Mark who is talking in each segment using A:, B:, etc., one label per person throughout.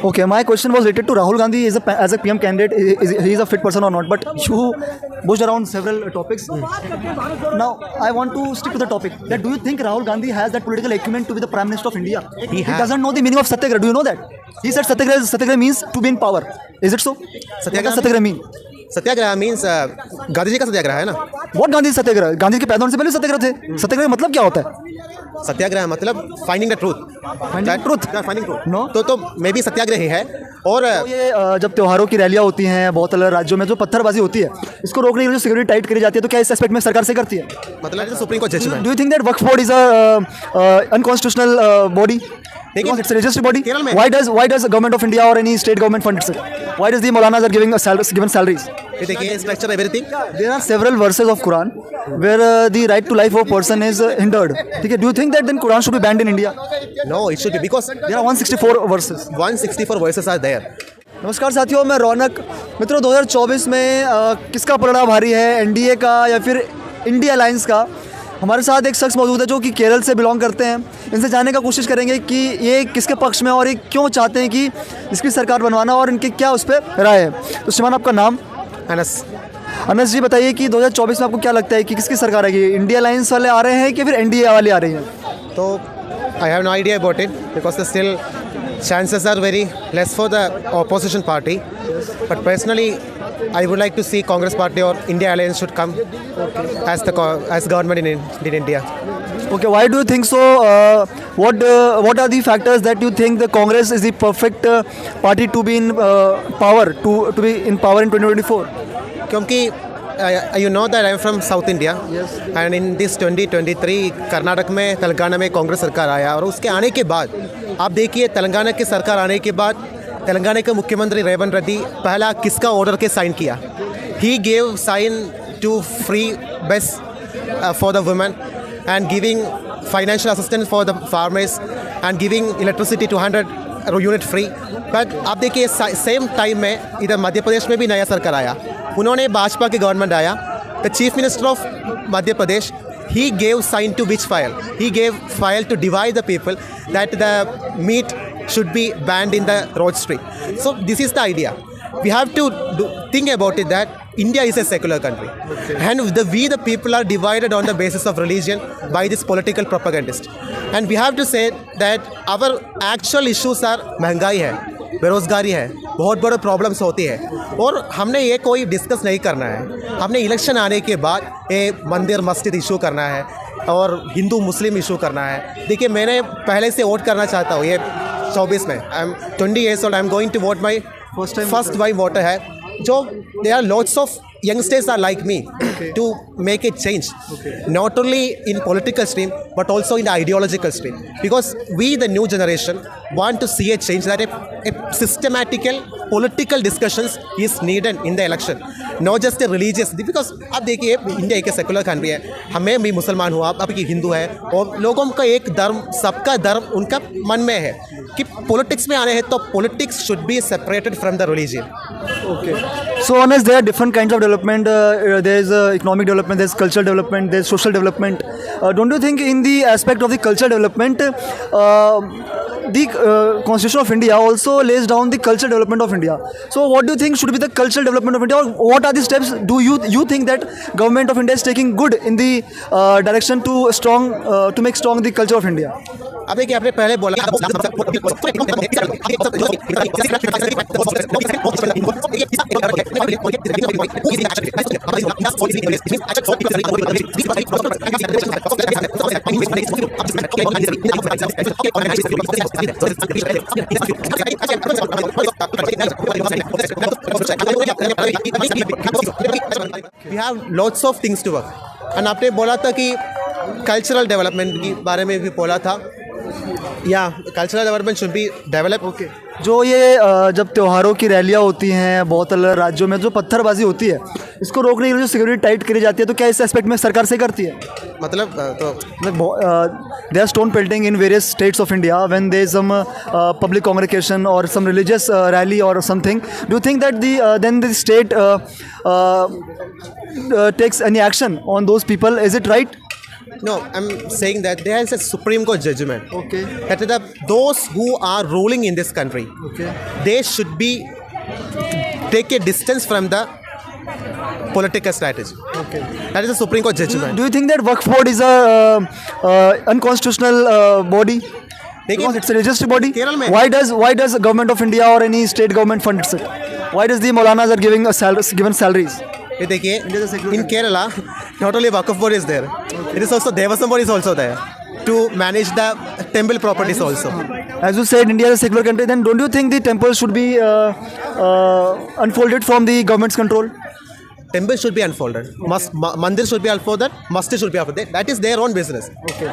A: Okay, my question was related to Rahul Gandhi as a PM candidate. He is a fit person or not? But you pushed around several topics. Now, I want to stick to the topic. That do you think Rahul Gandhi has that political acumen to be the Prime Minister of India? He doesn't know the meaning of Satyagraha. Do you know that? He said Satyagraha means to be in power. Is it so? What does Satyagraha mean?
B: Satyagraha means Gandhi ji का सत्याग्रह है ना.
A: What Gandhi सत्याग्रह? गांधी के पैदा होने से पहले सत्याग्रह थे. सत्याग्रह मतलब क्या होता है?
B: सत्याग्रह मतलब finding the truth. Finding truth.
A: No
B: तो मे भी सत्याग्रह ही है. और
A: तो ये जब त्योहारों की रैलियां होती हैं बहुत अलग राज्यों में जो पत्थरबाजी होती है, इसको रोकने के लिए जो सिक्योरिटी टाइट करी जाती है, तो क्या इस एस्पेक्ट में सरकार से करती है?
B: मतलब supreme court judgment.
A: Do you think that Waqf board is unconstitutional body? Because it's a registered body. Why does government of India or any state government fund it? Why does the Maulanas are given salaries?
B: देखिए structure everything.
A: There are several verses of Quran where the right to life of a person is hindered. ठीक है. Do you think that then Quran should be banned in India?
B: No, it should be because
A: there are 164 verses.
B: 164 verses are there.
A: नमस्कार साथियों, मैं रौनक. मित्रों, 2024 में किसका पलड़ा भारी है, एनडीए का या फिर इंडिया अलायंस का? हमारे साथ एक शख्स मौजूद है जो कि केरल से बिलोंग करते हैं. इनसे जानने का कोशिश करेंगे कि ये किसके पक्ष में और ये क्यों चाहते हैं कि इसकी सरकार बनवाना और इनकी क्या उस पर राय है. तो श्रीमान, आपका नाम? अनस जी, बताइए कि 2024 में आपको क्या लगता है कि किसकी सरकार आएगी? इंडिया अलायंस वाले आ रहे हैं कि फिर एनडीए वाले आ रही हैं?
B: तो I have no idea about it because still chances are very less for the opposition party. But personally, I would like to see Congress party or India Alliance should come as government in India.
A: Okay, why do you think so? What are the factors that you think the Congress is the perfect party to be in power to be in power in 2024?
B: क्योंकि you know that I am from South India.
A: Yes.
B: And in this 2023 Karnataka में तेलंगाना में कांग्रेस सरकार आया और उसके आने के बाद आप देखिए तेलंगाना की सरकार आने के बाद तेलंगाना के मुख्यमंत्री रेवंत रेड्डी पहला किसका ऑर्डर के साइन किया? He gave sign to free bus for the women and giving financial assistance for the farmers and giving electricity 200 unit free. But आप देखिए सेम टाइम में इधर मध्य प्रदेश में भी नया सरकार आया. उन्होंने भाजपा की गवर्नमेंट आया. The chief minister of Madhya Pradesh he gave sign to which file? He gave file to divide the people that the meat should be banned in the road street. So this is the idea. We have to think about it that India is a secular country. Okay. And we the people are divided on the basis of religion by this political propagandist. And we have to say that our actual issues are महंगाई है, बेरोज़गारी है, बहुत बड़े problems होती है. और हमने ये कोई डिस्कस नहीं करना है. हमने इलेक्शन आने के बाद ये मंदिर मस्जिद इशू करना है और हिंदू मुस्लिम इशू करना है. देखिए मैंने पहले से वोट करना चाहता हूँ ये 24 में. I am 20 years old. I am going to vote my first wife voter है. जो they are lots of youngsters are like me to make it change, not only in political stream but also in the ideological stream, because we the new generation want to see a change, that a systematical political discussions is needed in the election, not just a religious, because अब देखिए India एक secular country है. हमें भी मुसलमान हुआ, अब की हिंदू है और लोगों का एक धर्म, सबका धर्म उनका मन में है कि पॉलिटिक्स में आने हैं तो politics should be separated from the religion.
A: Okay. So honest, there are different kinds of development. There is economic development, there is cultural development, there is social development. Don't you think in the aspect of the cultural development, the Constitution of India also lays down the cultural development of India? So what do you think should be the cultural development of India, or what are the steps do you think that government of India is taking good in the direction to make strong the culture of India?
B: अब देखिए आपने पहले बोला we have lots of things to work. And आपने बोला था कि cultural development के बारे में भी बोला था. या cultural development should be develop. Okay.
A: जो ये जब त्योहारों की रैलियां होती हैं बहुत अलग राज्यों में जो पत्थरबाजी होती है, इसको रोकने के लिए जो सिक्योरिटी टाइट करी जाती है, तो क्या इस एस्पेक्ट में सरकार से करती है?
B: मतलब तो
A: there are stone pelting in various states of India when there is some public congregation और सम रिलीजियस रैली और something. Do you think that then the state takes any action on those people? Is it right?
B: No, I'm saying that there is a Supreme Court judgment.
A: Okay.
B: That those who are ruling in this country,
A: Okay.
B: they should be take a distance from the political strategy.
A: Okay.
B: That is a Supreme Court judgment.
A: Do you think that Waqf board is a unconstitutional body? Because it's a registered body.
B: Kerala mein-
A: Why does the government of India or any state government fund it? Why does the Maulanas are giving given salaries?
B: ये देखिए,
A: India is a secular
B: in Kerala, not only Waqf board is there, it is also Devasam board is also there to manage the temple properties also.
A: As you said, India is a secular country. Then don't you think the temples should be unfolded from the government's control?
B: Temple should be unfolded. Mandir should be unfolded. Masjid should be unfolded. That is their own business.
A: Okay.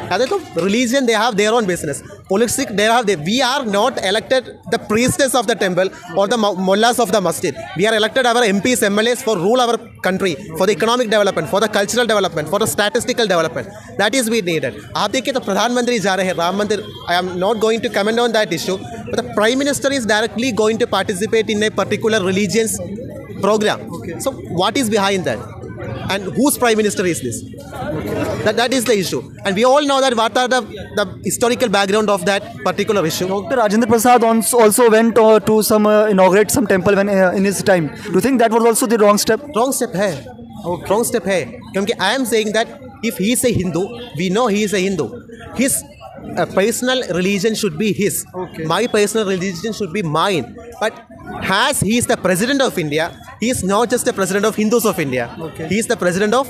B: Religion, they have their own business. Politics, they have. We are not elected the priestess of the temple or the mullahs of the masjid. We are elected our MPs, MLAs for rule our country, for the economic development, for the cultural development, for the statistical development. That is we needed. आप देखिए तो प्रधानमंत्री जा रहे हैं राम मंदिर. I am not going to comment on that issue, but the Prime Minister is directly going to participate in a particular religious program. Okay. So what is behind that? And whose Prime Minister is this? Okay. That is the issue. And we all know that what are the historical background of that particular issue.
A: Dr. Rajendra Prasad also went to some inaugurate some temple when in his time. Do you think that was also the wrong step?
B: Wrong step है. Wrong step है. क्योंकि I am saying that if he is a Hindu, we know he is a Hindu. His personal religion should be his.
A: Okay.
B: My personal religion should be mine. But as he is the president of India, he is not just the president of Hindus of India.
A: Okay.
B: He is the president of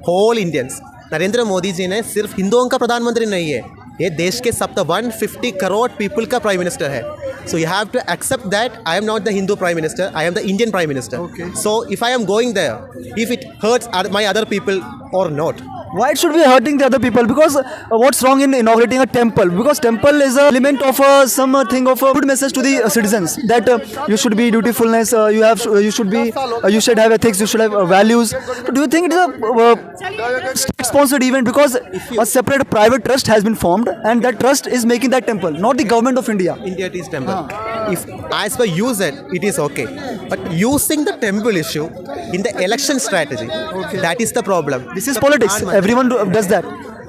B: whole Indians. Narendra Modi ji ने सिर्फ हिंदुओं का प्रधानमंत्री नहीं है, ये देश के सब 150 करोड़ पीपल का प्राइम मिनिस्टर है. So you have to accept that I am not the Hindu prime minister, I am the Indian prime minister.
A: Okay.
B: So if I am going there, if it hurts my other people or not.
A: Why it should be hurting the other people? Because what's wrong in inaugurating a temple? Because temple is a element of something of a good message to the citizens that you should be dutifulness, you should be you should have ethics, you should have values. So do you think it is a state-sponsored event? Because a separate private trust has been formed, and that trust is making that temple, not the government of India.
B: India it is temple. If as per you said, it is okay. But using the temple issue in the election strategy, that is the problem.
A: This is politics. Everyone does that.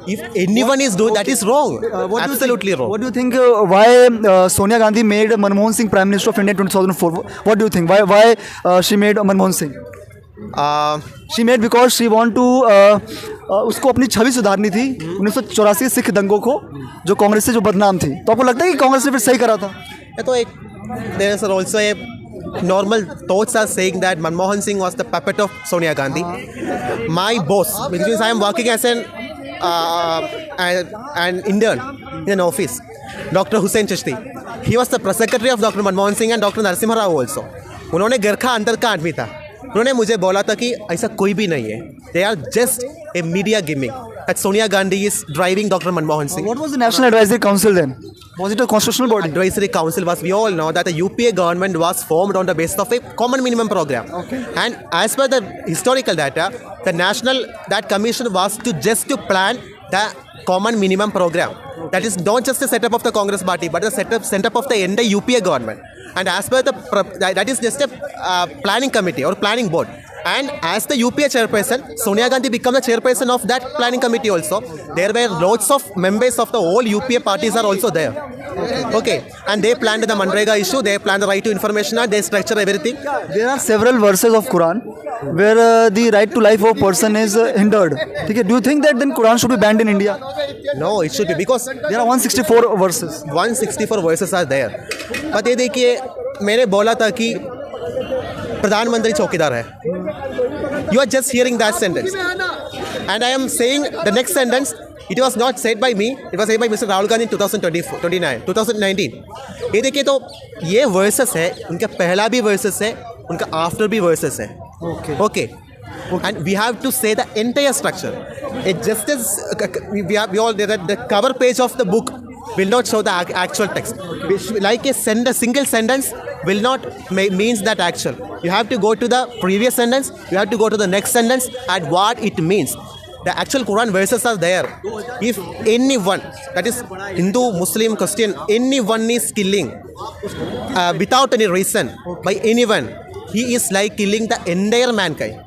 B: If anyone is doing that is wrong. Absolutely wrong.
A: What do you think? Why Sonia Gandhi made Manmohan Singh Prime Minister of India in 2004? What do you think? Why she made Manmohan Singh? She made because she want to उसको अपनी छवि सुधारनी थी 1984 सिख दंगों को जो कांग्रेस से जो बदनाम थी. तो आपको लगता है कि कांग्रेस ने फिर सही करा था?
B: तो एक there is also a normal thoughts are saying that Manmohan Singh was the puppet of Sonia Gandhi. My boss, which means I am working as an intern in an office, Dr. Hussain Chishti. He was the press secretary of Dr. Manmohan Singh and Dr. Narasimha Rao also. उन्होंने घर का अंदर का आदमी था. उन्होंने मुझे बोला था कि ऐसा कोई भी नहीं है. They are just a media gimmick. That Sonia Gandhi is driving Dr. Manmohan Singh.
A: What was the National Advisory Council then? Was it a constitutional body?
B: Advisory Council was, we all know that the UPA government was formed on the basis of a common minimum program.
A: Okay.
B: And as per the historical data, the that commission was to plan the common minimum program. Okay. That is not just the setup of the Congress party, but the setup of the entire UPA government. And as per that is just a planning committee or planning board. And as the UPA chairperson, Sonia Gandhi became the chairperson of that planning committee also. There were lots of members of the whole UPA parties are also there. Okay. And they planned the Manrega issue, they planned the right to information act, they structure everything.
A: There are several verses of Quran where the right to life of a person is hindered. Okay. Do you think that then Quran should be banned in India?
B: No, it should be because
A: there are 164 verses.
B: 164 verses are there. But ये देखिए, मैंने बोला था कि प्रधानमंत्री चौकीदार है. You are just hearing that sentence. And I am saying the next sentence, it was not said by me, it was said by Mr. Rahul Gandhi in 2019. ये देखिए तो ये verses है, उनका पहला भी verses है, उनका after भी verses है. Okay. And we have to say the entire structure. It just as we all that the cover page of the book will not show the actual text. Like a single sentence will not means that actual. You have to go to the previous sentence, you have to go to the next sentence and what it means. The actual Quran verses are there. If anyone, that is Hindu, Muslim, Christian, anyone is killing without any reason by anyone, he is like killing the entire mankind.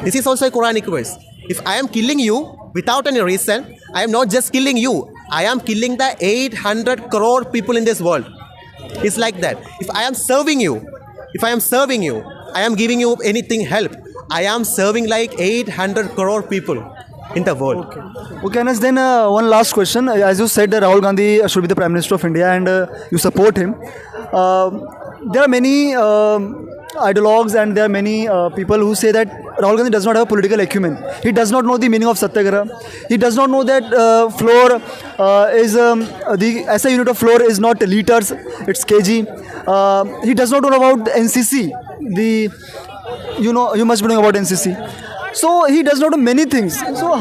B: This is also a Quranic verse. If I am killing you without any reason, I am not just killing you. I am killing the 800 crore people in this world. It's like that. If I am serving you, I am giving you anything help. I am serving like 800 crore people in the world.
A: Okay, Anas, then one last question. As you said that Rahul Gandhi should be the Prime Minister of India and you support him. There are many ideologues and there are many people who say that Rahul Gandhi does not have a political acumen. He does not know the meaning of Satyagraha. He does not know that floor is the SI unit of floor is not liters, it's kg. He does not know about NCC. You must be knowing about NCC. So he does not know many things. So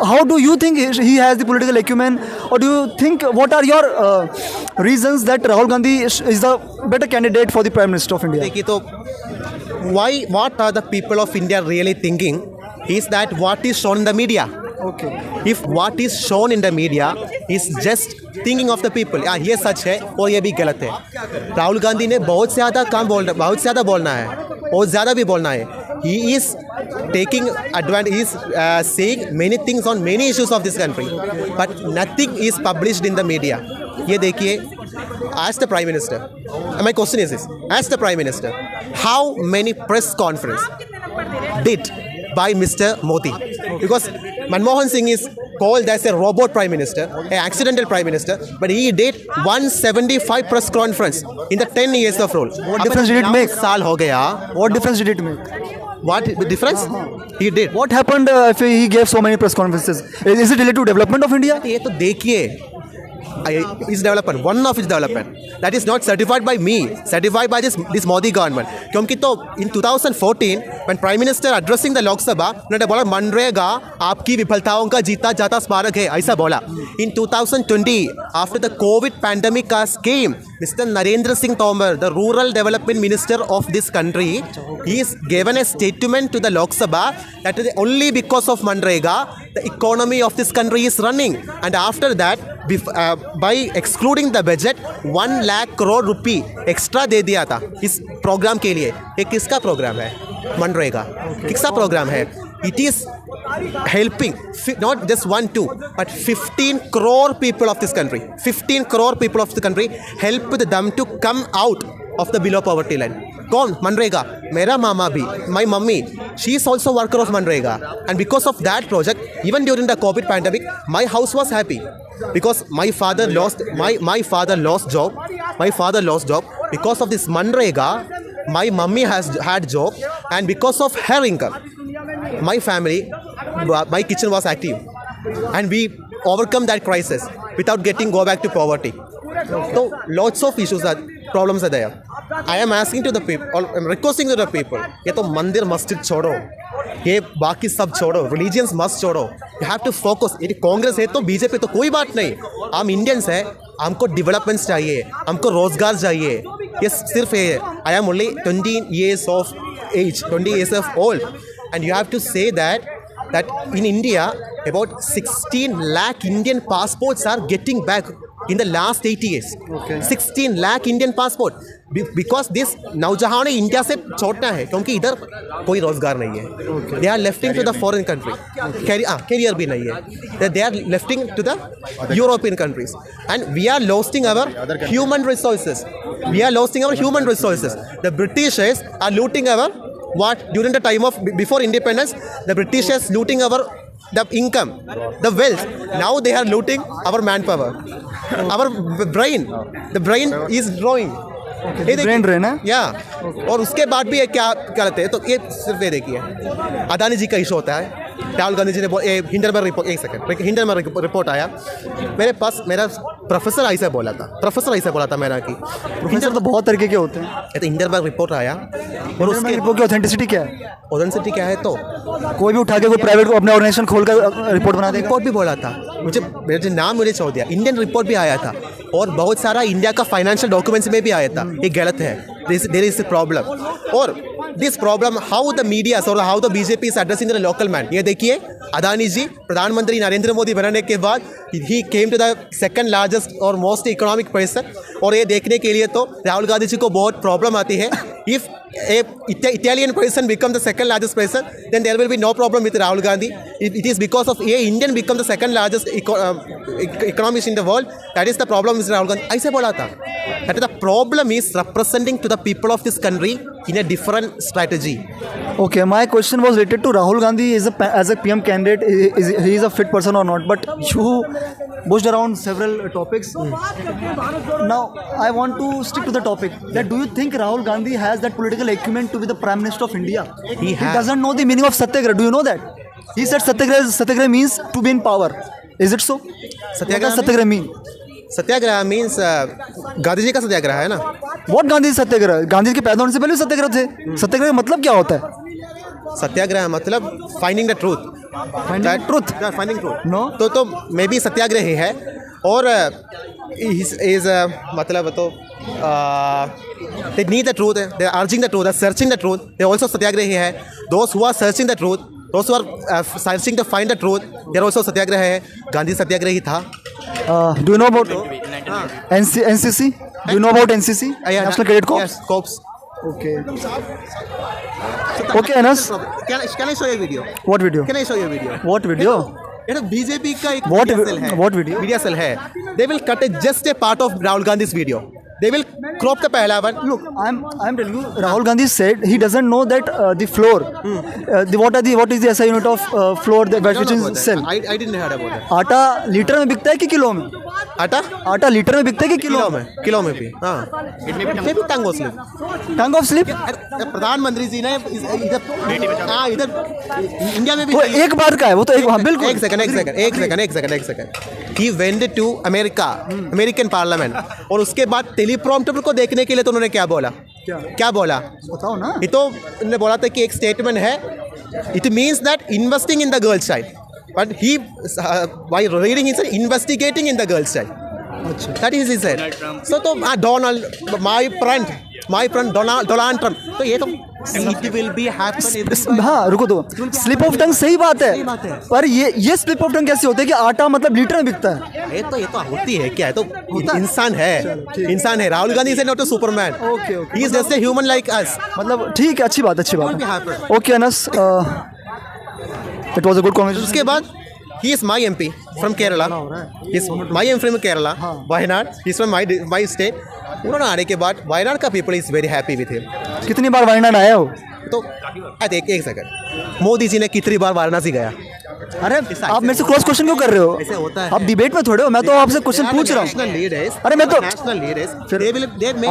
A: how do you think he has the political acumen, or do you think what are your reasons that Rahul Gandhi is the better candidate for the Prime Minister of India?
B: देखिए तो what are the people of India really thinking is that what is shown in the media.
A: Okay.
B: If what is shown in the media is just thinking of the people, ये सच है और ये भी गलत है. राहुल गांधी ने बहुत ज़्यादा बोलना है और ज़्यादा भी बोलना है. He is taking advantage. He is saying many things on many issues of this country, but nothing is published in the media. ये देखिए, as the Prime Minister, my question is this: as the Prime Minister, how many press conference did by Mr. Modi? Because Manmohan Singh is called as a robot Prime Minister, an accidental Prime Minister, but he did 175 press conference in the 10 years of rule.
A: What difference did it make?
B: साल हो गया.
A: What difference did it make?
B: What difference? He did.
A: What happened if he gave so many press conferences? Is it related to development of India?
B: ये तो देखिए, his development, one of his development that is not certified by me, certified by this Modi government. क्योंकि तो in 2014 when Prime Minister addressing the Lok Sabha, उन्होंने बोला मनरेगा आपकी विफलताओं का जीता जाता स्मारक है, ऐसा बोला. In 2020 after the COVID pandemic came, Mr. Narendra Singh Tomar, the Rural Development Minister of this country, he is given a statement to the Lok Sabha that only because of Manrega the economy of this country is running, and after that by excluding the budget 1 lakh crore rupee extra दे दिया था इस programme के लिए. ये किसका programme है? मनरेगा. किसका programme है? It is helping not just 1 2 but 15 crore people of this country. 15 crore people of the country helped them to come out of the below poverty line. कौन? मनरेगा. मेरा मामा भी, my mummy, she is also worker of Manrega, and because of that project, even during the COVID pandemic, my house was happy because my father lost job. My father lost job because of this Manrega. My mummy has had job, and because of her income, my family, my kitchen was active, and we overcome that crisis without go back to poverty. So lots of issues problems are there. I am asking to the people, or I am requesting to the people, ये तो मंदिर मस्जिद छोड़ो, ये बाकी सब छोड़ो, religions मस्त छोड़ो. You have to focus. ये कांग्रेस है तो बीजेपी तो कोई बात नहीं. हम इंडियंस हैं, हमको डेवलपमेंट्स चाहिए, हमको रोजगार चाहिए. ये सिर्फ ये. I am only 20 years of age, 20 years of old, and you have to say that in India about 16 lakh Indian passports are getting back in the last 80 years. Okay. 16 lakh Indian passport. Because this नौजवान India से छोड़ना है क्योंकि इधर कोई रोजगार नहीं है. They are lefting to the foreign country. Career भी नहीं है. They are lefting to the European countries, and we are losing our human resources. The Britishers are looting our during the time of before independence. The Britishers looting the income, the wealth. Now they are looting our manpower, our brain. The brain is growing.
A: Brain drain है.
B: या और उसके बाद भी क्या कहते हैं, तो ये सिर्फ ये देखिए अदानी जी का इशू होता है. राहुल गांधी जी ने हिंडनबर्ग रिपोर्ट, एक सेकंड, हिंडनबर्ग रिपोर्ट आया मेरे पास. मेरा प्रोफेसर ऐसा बोला था मेरा कि
A: प्रोफेसर तो बहुत तरीके के होते हैं.
B: तो हिंडनबर्ग रिपोर्ट आया और उसके
A: रिपोर्ट की ऑथेंटिसिटी क्या है?
B: ऑथेंटिसिटी क्या है? तो
A: कोई भी उठा के कोई प्राइवेट अपना ऑर्गेनाइजेशन खोलकर रिपोर्ट बना देगा.
B: रिपोर्ट भी बोला था मेरे नाम मुझे छोड़ दिया. इंडियन रिपोर्ट भी आया था और बहुत सारा इंडिया का फाइनेंशियल डॉक्यूमेंट्स में भी आया था. ये गलत है. There is a problem. और this problem how the media और how the BJP is addressing the local man. ये देखिए अदानी जी प्रधानमंत्री नरेंद्र मोदी बनने के बाद he came to the second largest और मोस्ट इकोनॉमिक पर्सन, और ये देखने के लिए तो राहुल गांधी जी को बहुत प्रॉब्लम आती है। If Italian person become the second largest person, then there will be no problem with Rahul Gandhi. It is because of Indian become the second largest economist in the world. That is the problem with Rahul Gandhi. ऐसे बोला था. That the problem is representing to the people of this country in a different strategy.
A: Okay, my question was related to Rahul Gandhi as a PM candidate. He is a fit person or not? But you pushed around several topics. Now I want to stick to the topic. That do you think Rahul Gandhi has that political acumen to be the Prime Minister of India? He doesn't know the meaning of Satyagraha. Do you know that? He said Satyagraha means to be in power. Is it so? What does Satyagraha mean?
B: Satyagraha means Gandhi ji का सत्याग्रह है ना।
A: What Gandhi सत्याग्रह? गांधी के पैदा होने से पहले सत्याग्रह थे। सत्याग्रह का मतलब क्या होता है?
B: सत्याग्रह मतलब finding the truth. Finding truth no तो मे बी सत्याग्रह ही है। और इज मतलब तो they need the truth, they are urging the truth, they are searching the truth, they also satyagrahi hai. Those who are searching the truth, those who are searching to find the truth, they are also satyagrahi hai. Gandhi satyagrahi tha.
A: Do you know about NCC? Do you know about NCC? National Cadet Corps?
B: Yes, Corps.
A: Okay. Okay, Anas.
B: Can I show you a video?
A: What video?
B: Can I show you a video?
A: What video?
B: ये तो BJP का एक
A: What video?
B: Media cell है. They will cut just a part of Rahul Gandhi's video. They will crop the पहला one.
A: Look, I'm telling you, Rahul Gandhi said he doesn't know that the floor. What is the SI unit of floor which is cell?
B: I didn't heard about that.
A: आटा litre में बिकता है कि kilo में? आटा litre में बिकता है कि किलो में?
B: किलो में भी. हाँ. It may be tongue of slip.
A: Tongue of slip?
B: प्रधानमंत्री जी ने इधर इंडिया में भी
A: वो एक बार का है वो तो एक बिल्कुल.
B: एक second. He went to American Parliament और उसके बाद टेलीप्रॉम्प्टर को देखने के लिए तो उन्होंने क्या बोला? क्या बोला?
A: बताओ ना.
B: ये तो उन्होंने बोला था कि एक स्टेटमेंट है. It means that investing in the girl's child, but he while reading he said investigating in the girl's child. That is he said. So तो Donald, my friend Donald Trump. तो ये तो it will be happen.
A: हाँ रुको तो. Slip of tongue सही बात है. पर ये स्लिप ऑफ टंग कैसे होता है कि आटा मतलब लीटर में बिकता है?
B: ये तो होती है क्या है तो इंसान है. Rahul Gandhi is not a Superman. He is just a human like us.
A: मतलब ठीक है, अच्छी बात. Okay Anas, it was a good conversation.
B: उसके बाद he is my MP from Kerala. He is my MP from Kerala. Wayanad. He is from my state. उन्होंने आने के बाद वायनाड का people is very happy with him.
A: कितनी बार वायनाड आया हो?
B: तो एक सेकंड. मोदी जी ने कितनी बार वाराणसी गया?
A: अरे आप मेरे से क्रॉस क्वेश्चन क्यों कर रहे हो?
B: ऐसे होता है.
A: आप डिबेट में थोड़े हो. मैं तो आपसे क्वेश्चन पूछ रहा हूँ. अरे मैं तो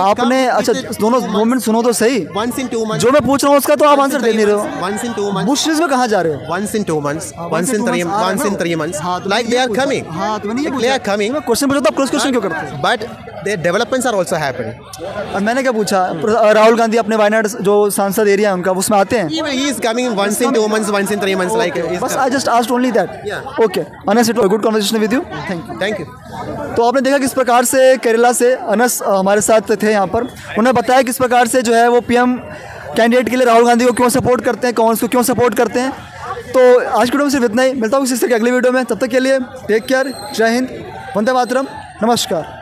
A: आपने अच्छा दोनों 2 मिनट सुनो तो सही. जो मैं पूछ रहा हूँ उसका तो आप आंसर दे नहीं रहे हो.
B: Once in 2 months.
A: बुशेस में कहाँ जा रहे हो?
B: Once in 2 months. Once in 3 months. Like they are coming.
A: हाँ तो नहीं
B: They are coming.
A: मैं क्वेश्चन पूछा तो आप क्रॉस क्वेश्चन क्यों करते हो?
B: But their developments are also happening.
A: और मैंने क्या पूछा? राहुल गांधी अपने वायनाड जो सांसद एरिया है उनका उसमें आते हैं?
B: He is coming once in 2 months, once in 3 months. Like
A: बस I just asked only that. Okay Anas, it was good conversation with you.
B: Thank you.
A: तो आपने देखा किस प्रकार से केरला से अनस हमारे साथ थे यहाँ पर. उन्होंने बताया किस प्रकार से जो है वो पीएम कैंडिडेट के लिए राहुल गांधी को क्यों सपोर्ट करते हैं, कौन को क्यों सपोर्ट करते हैं. तो आज की वीडियो में सिर्फ इतना ही. मिलता हूँ किसी से अगली वीडियो में. तब तक के लिए टेक केयर. जय हिंद. वंदे मातरम. नमस्कार.